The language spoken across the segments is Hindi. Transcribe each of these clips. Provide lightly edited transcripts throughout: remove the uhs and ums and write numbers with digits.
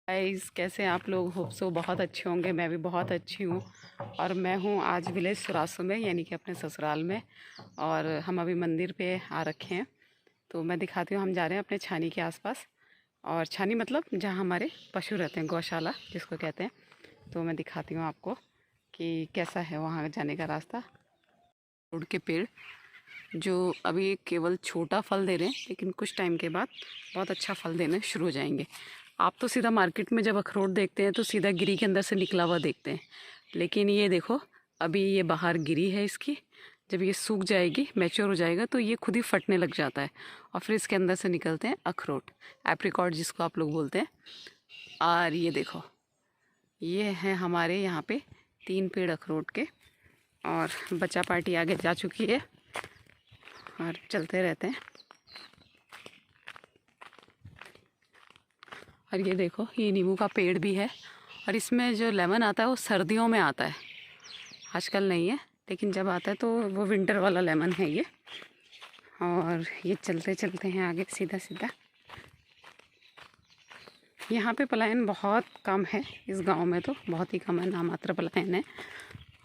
गाइस, कैसे हैं आप लोग? होप सो बहुत अच्छे होंगे। मैं भी बहुत अच्छी हूँ। और मैं हूँ आज विलेज सुरासू में, यानी कि अपने ससुराल में। और हम अभी मंदिर पे आ रखे हैं, तो मैं दिखाती हूँ। हम जा रहे हैं अपने छानी के आसपास। और छानी मतलब जहाँ हमारे पशु रहते हैं, गौशाला जिसको कहते हैं। तो मैं दिखाती हूँ आपको कि कैसा है वहाँ जाने का रास्ता। रोड के पेड़ जो अभी केवल छोटा फल दे रहे हैं, लेकिन कुछ टाइम के बाद बहुत अच्छा फल देने शुरू हो जाएंगे। आप तो सीधा मार्केट में जब अखरोट देखते हैं तो सीधा गिरी के अंदर से निकला हुआ देखते हैं, लेकिन ये देखो, अभी ये बाहर गिरी है इसकी। जब ये सूख जाएगी, मैच्योर हो जाएगा, तो ये खुद ही फटने लग जाता है और फिर इसके अंदर से निकलते हैं अखरोट, एप्रिकॉट जिसको आप लोग बोलते हैं। और ये देखो, ये है हमारे यहाँ पे 3 पेड़ अखरोट के। और बच्चा पार्टी आगे जा चुकी है और चलते रहते हैं। और ये देखो, ये नींबू का पेड़ भी है। और इसमें जो लेमन आता है वो सर्दियों में आता है, आजकल नहीं है, लेकिन जब आता है तो वो विंटर वाला लेमन है ये। और ये चलते चलते हैं आगे सीधा सीधा। यहाँ पे पलायन बहुत कम है, इस गांव में तो बहुत ही कम है, नामात्र पलायन है।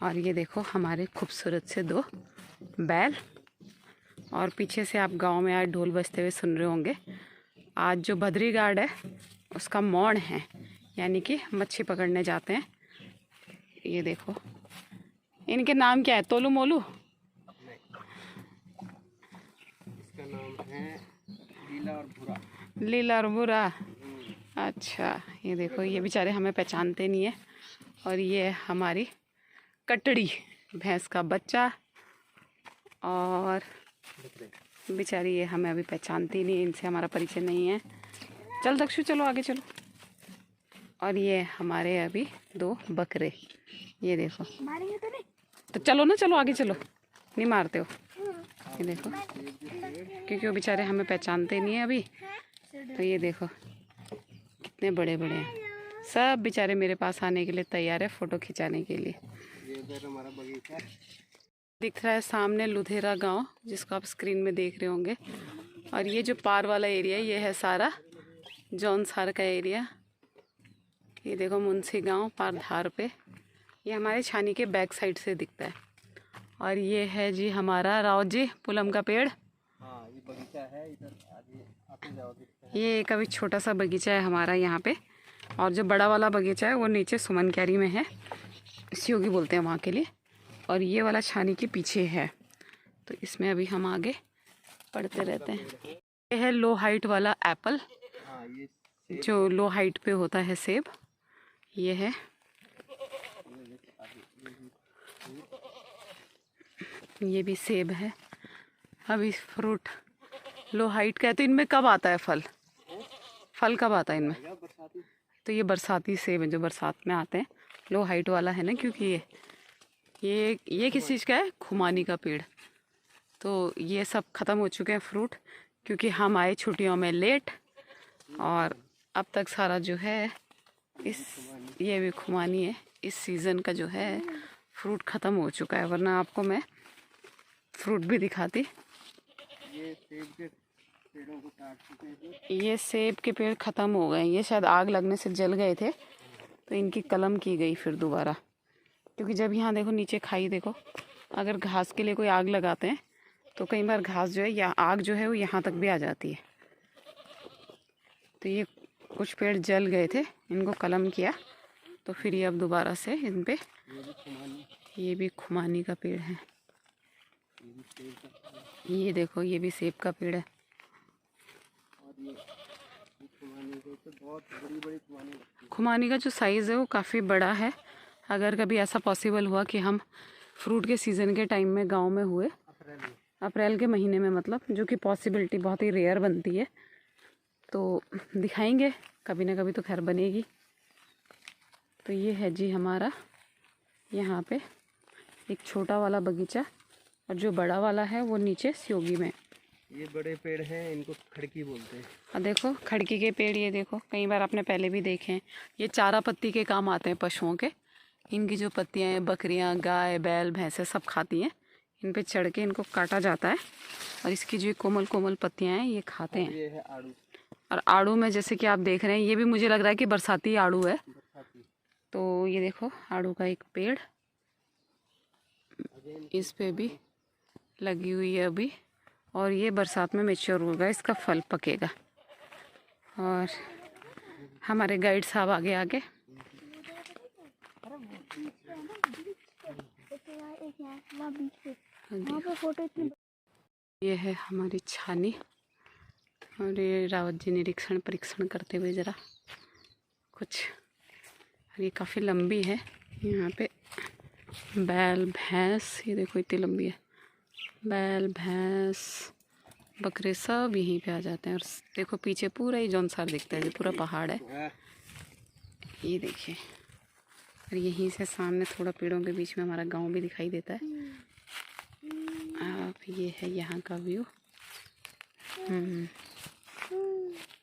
और ये देखो हमारे खूबसूरत से 2 बैल। और पीछे से आप गांव में आज ढोल बजते हुए सुन रहे होंगे। आज जो बद्री घाट है उसका मौन है, यानी कि मच्छी पकड़ने जाते हैं। ये देखो, इनके नाम क्या है? तोलू मोलू? इसका नाम है लीला और भूरा। लीला और भूरा। अच्छा, ये देखो, ये बेचारे हमें पहचानते नहीं है। और ये है हमारी कटड़ी, भैंस का बच्चा। और बेचारी ये हमें अभी पहचानती नहीं, इनसे हमारा परिचय नहीं है। चल दक्षु, चलो आगे चलो। और ये हमारे अभी 2 बकरे, ये देखो। मारेंगे तो नहीं? तो चलो ना, चलो आगे चलो, नहीं मारते हो। ये देखो, क्योंकि वो बेचारे हमें पहचानते नहीं है अभी। तो ये देखो कितने बड़े बड़े हैं। सब बेचारे मेरे पास आने के लिए तैयार है, फ़ोटो खिंचाने के लिए। ये उधर हमारा बगीचा दिख रहा है सामने लुधेरा गांव, जिसको आप स्क्रीन में देख रहे होंगे। और ये जो पार वाला एरिया, ये है सारा जौनसार का एरिया। ये देखो मुंशी गांव पारधार पे, ये हमारे छानी के बैक साइड से दिखता है। और ये है जी हमारा राव जी पुलम का पेड़। हाँ, ये बगीचा है, इधर आगे आते जाओ दिखता है। ये एक अभी छोटा सा बगीचा है हमारा यहाँ पे। और जो बड़ा वाला बगीचा है वो नीचे सुमन कैरी में है, सियोगी बोलते हैं वहाँ के लिए। और ये वाला छानी के पीछे है, तो इसमें अभी हम आगे पढ़ते रहते हैं। ये है लो हाइट वाला एप्पल, हाँ, ये जो लो हाइट पे होता है सेब। ये है, ये भी सेब है। अभी फ्रूट लो हाइट का है, तो इनमें कब आता है फल? फल कब आता है इनमें? बरसाती। तो ये बरसाती सेब है जो बरसात में आते हैं। लो हाइट वाला है ना, क्योंकि ये किस चीज़ का है? खुमानी का पेड़। तो ये सब ख़त्म हो चुके हैं फ्रूट, क्योंकि हम आए छुट्टियों में लेट। और अब तक सारा जो है ये भी खुमानी है, इस सीज़न का जो है फ्रूट ख़त्म हो चुका है, वरना आपको मैं फ्रूट भी दिखाती। ये सेब के पेड़ों को काट चुके हैं। ये सेब के पेड़ ख़त्म हो गए, ये शायद आग लगने से जल गए थे, तो इनकी कलम की गई फिर दोबारा। क्योंकि जब यहाँ देखो नीचे खाई देखो, अगर घास के लिए कोई आग लगाते हैं तो कई बार घास जो है या आग जो है वो यहाँ तक भी आ जाती है। तो ये कुछ पेड़ जल गए थे, इनको कलम किया, तो फिर ये अब दोबारा से इन पे, ये भी खुमानी का पेड़ है। ये देखो, ये भी सेब का पेड़ है। बहुत बड़ी बड़ी खुमानी का जो साइज़ है वो काफ़ी बड़ा है। अगर कभी ऐसा पॉसिबल हुआ कि हम फ्रूट के सीज़न के टाइम में गांव में हुए, अप्रैल के महीने में, मतलब जो कि पॉसिबिलिटी बहुत ही रेयर बनती है, तो दिखाएंगे कभी ना कभी, तो खैर बनेगी। तो ये है जी हमारा यहाँ पे एक छोटा वाला बगीचा, और जो बड़ा वाला है वो नीचे सियोगी में। ये बड़े पेड़ हैं, इनको खड़की बोलते हैं। और देखो खड़की के पेड़, ये देखो कई बार आपने पहले भी देखे हैं। ये चारा पत्ती के काम आते हैं पशुओं के। इनकी जो पत्तियाँ हैं बकरियाँ, गाय, बैल, भैंसें सब खाती हैं। इन पे चढ़ के इनको काटा जाता है, और इसकी जो कोमल कोमल पत्तियाँ हैं ये खाते हैं। ये है आड़ू। और आड़ू में जैसे कि आप देख रहे हैं, ये भी मुझे लग रहा है कि बरसाती आड़ू है। बरसाती। तो ये देखो आड़ू का एक पेड़, इस पे भी लगी हुई है अभी, और ये बरसात में मैच्योर होगा, इसका फल पकेगा। और हमारे गाइड साहब आगे आगे। ये है हमारी छानी, और ये रावत जी निरीक्षण परीक्षण करते हुए ज़रा कुछ। और ये काफ़ी लंबी है, यहाँ पे बैल भैंस, ये देखो इतनी लंबी है, बैल भैंस बकरे सब यहीं पे आ जाते हैं। और देखो पीछे पूरा ही जौनसार दिखता है, ये पूरा पहाड़ है, ये देखिए। और यहीं से सामने थोड़ा पेड़ों के बीच में हमारा गांव भी दिखाई देता है। अब ये है यहाँ का व्यू।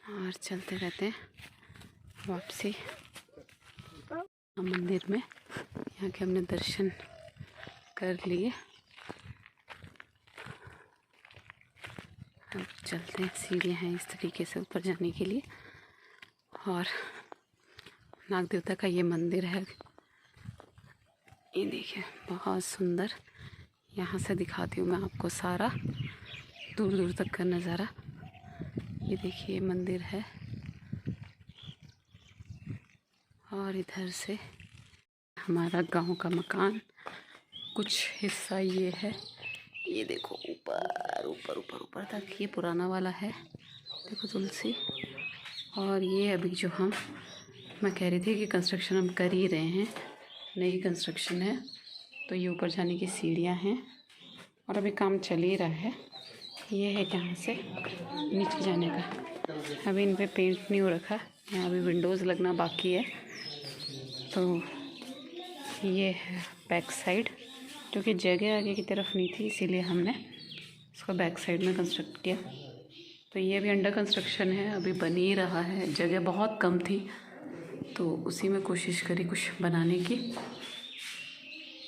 और चलते रहते हैं वापसी मंदिर में। यहाँ के हमने दर्शन कर लिए, अब चलते हैं। सीढ़ियाँ हैं इस तरीके से ऊपर जाने के लिए। और नाग देवता का ये मंदिर है, ये देखिए बहुत सुंदर। यहाँ से दिखाती हूँ मैं आपको सारा दूर दूर तक का नज़ारा। ये देखिए मंदिर है, और इधर से हमारा गांव का मकान, कुछ हिस्सा ये है। ये देखो ऊपर ऊपर ऊपर ऊपर तक ये पुराना वाला है, देखो तुलसी। और ये अभी जो मैं कह रही थी कि कंस्ट्रक्शन हम कर ही रहे हैं, नई कंस्ट्रक्शन है, तो ये ऊपर जाने की सीढ़ियाँ हैं और अभी काम चल ही रहा है। ये है यहाँ से नीचे जाने का, अभी इन पे पेंट नहीं हो रखा, यहाँ अभी विंडोज़ लगना बाकी है। तो ये है बैक साइड, क्योंकि जगह आगे की तरफ नहीं थी इसीलिए हमने इसको बैक साइड में कंस्ट्रक्ट किया। तो ये भी अंडर कंस्ट्रक्शन है, अभी बन ही रहा है, जगह बहुत कम थी तो उसी में कोशिश करी कुछ बनाने की।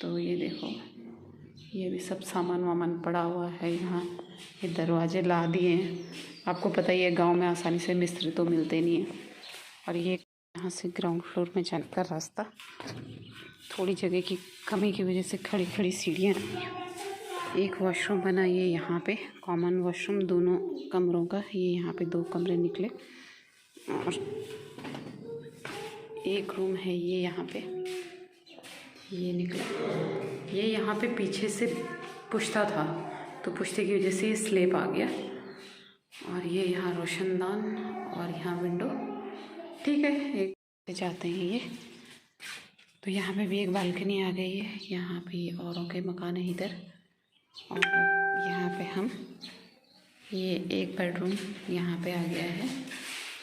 तो ये देखो ये भी सब सामान वामान पड़ा हुआ है यहाँ, ये दरवाजे ला दिए हैं। आपको पता ही है गांव में आसानी से मिस्त्री तो मिलते नहीं हैं। और ये यहाँ से ग्राउंड फ्लोर में जाने का रास्ता, थोड़ी जगह की कमी की वजह से खड़ी खड़ी सीढ़ियाँ। एक वॉशरूम बना ये यहाँ पे, कॉमन वॉशरूम दोनों कमरों का, ये यहाँ पे 2 कमरे निकले। और एक रूम है ये यहाँ पे, ये निकला। ये यहाँ पे पीछे से पुश्ता था, तो पुश्ते की वजह से ये स्लेब आ गया। और ये यहाँ रोशनदान और यहाँ विंडो, ठीक है। एक जाते हैं ये, तो यहाँ पे भी एक बालकनी आ गई है। यहाँ पे औरों के मकान है इधर, और यहाँ पे हम, ये एक बेडरूम यहाँ पे आ गया है।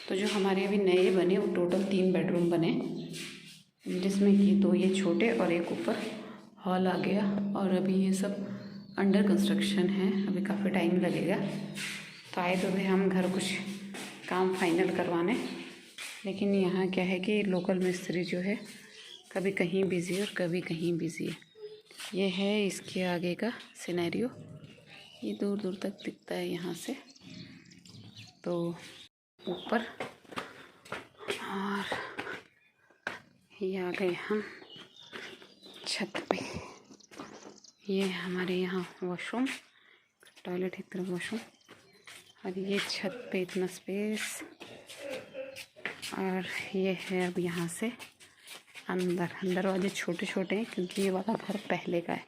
तो जो हमारे अभी नए बने वो टोटल 3 बेडरूम बने, जिसमें कि 2 ये छोटे और एक ऊपर हॉल आ गया। और अभी ये सब अंडर कंस्ट्रक्शन है, अभी काफ़ी टाइम लगेगा। तो आए तो थे हम घर कुछ काम फाइनल करवाने, लेकिन यहाँ क्या है कि लोकल मिस्त्री जो है कभी कहीं बिज़ी है और कभी कहीं बिज़ी है। ये है इसके आगे का सिनेरियो, ये दूर दूर तक दिखता है यहाँ से। तो ऊपर, और ये आ गए हम छत पे। ये हमारे यहाँ वॉशरूम, टॉयलेट एक तरफ वॉशरूम, और ये छत पे इतना स्पेस। और ये है अब यहाँ से अंदर, दरवाजे छोटे छोटे हैं क्योंकि ये वाला घर पहले का है।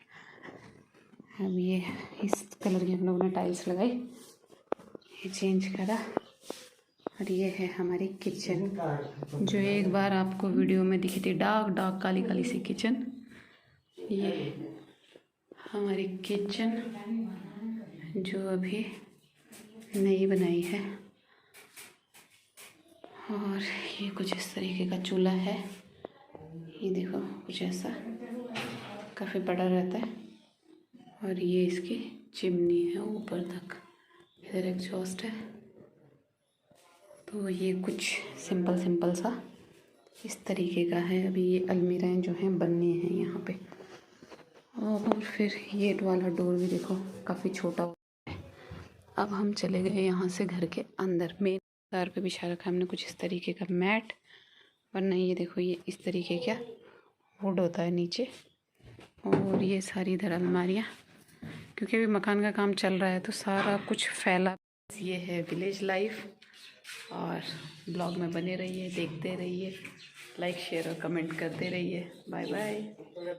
अब ये इस कलर की हम लोगों ने टाइल्स लगाई, ये चेंज करा। और ये है हमारी किचन, जो एक बार आपको वीडियो में दिखी थी, डार्क डार्क काली काली सी किचन। ये हमारी किचन जो अभी नई बनाई है। और ये कुछ इस तरीके का चूल्हा है, ये देखो कुछ ऐसा, काफ़ी बड़ा रहता है। और ये इसकी चिमनी है ऊपर तक, इधर एग्जॉस्ट है। तो ये कुछ सिंपल सा इस तरीके का है। अभी ये अलमीराएँ जो हैं बननी हैं यहाँ पे। और फिर ये वाला डोर भी देखो काफ़ी छोटा है। अब हम चले गए यहाँ से घर के अंदर, मेन तार पे बिछा रखा हमने कुछ इस तरीके का मैट, वरना ये देखो ये इस तरीके का वुड होता है नीचे। और ये सारी इधर अलमारियाँ, क्योंकि अभी मकान का काम चल रहा है तो सारा कुछ फैला। ये है विलेज लाइफ। और ब्लॉग में बने रहिए, देखते रहिए, लाइक शेयर और कमेंट करते रहिए। Bye bye.